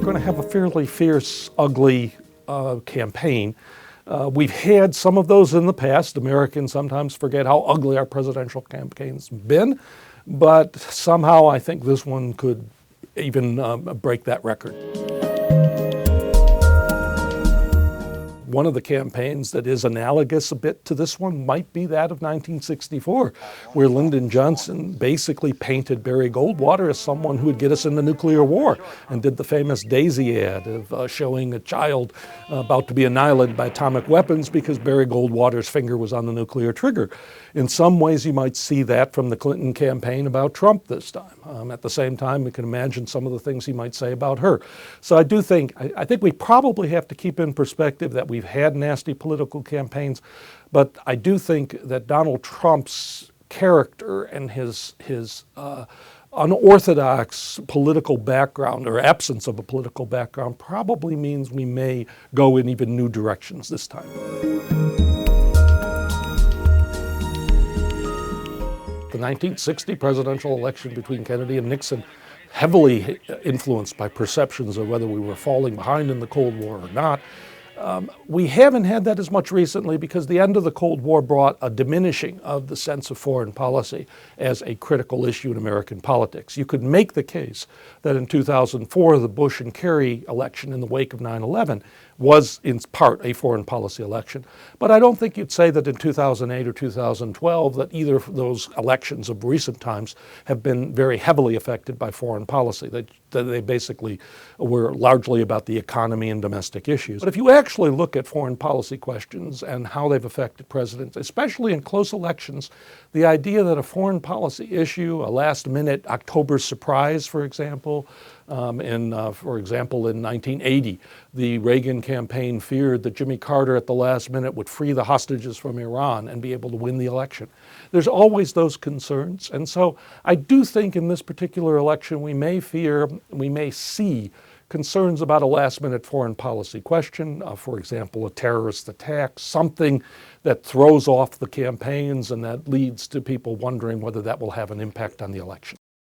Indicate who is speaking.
Speaker 1: going to have a fairly fierce, ugly campaign. We've had some of those in the past. Americans sometimes forget how ugly our presidential campaign's been, but somehow I think this one could even break that record. One of the campaigns that is analogous a bit to this one might be that of 1964, where Lyndon Johnson basically painted Barry Goldwater as someone who would get us into nuclear war, and did the famous Daisy ad of showing a child about to be annihilated by atomic weapons because Barry Goldwater's finger was on the nuclear trigger. In some ways, you might see that from the Clinton campaign about Trump this time. At the same time, we can imagine some of the things he might say about her. So I think we probably have to keep in perspective that we've had nasty political campaigns, but I do think that Donald Trump's character and his unorthodox political background, or absence of a political background, probably means we may go in even new directions this time. The 1960 presidential election between Kennedy and Nixon, heavily influenced by perceptions of whether we were falling behind in the Cold War or not. We haven't had that as much recently because the end of the Cold War brought a diminishing of the sense of foreign policy as a critical issue in American politics. You could make the case that in 2004, the Bush and Kerry election in the wake of 9/11 was in part a foreign policy election. But I don't think you'd say that in 2008 or 2012 that either of those elections of recent times have been very heavily affected by foreign policy. That they basically were largely about the economy and domestic issues. But if you actually look at foreign policy questions and how they've affected presidents, especially in close elections, the idea that a foreign policy issue, a last-minute October surprise, for example, in 1980, the Reagan campaign feared that Jimmy Carter at the last minute would free the hostages from Iran and be able to win the election. There's always those concerns. And so I do think in this particular election we may see concerns about a last-minute foreign policy question, for example, a terrorist attack, something that throws off the campaigns and that leads to people wondering whether that will have an impact on the election.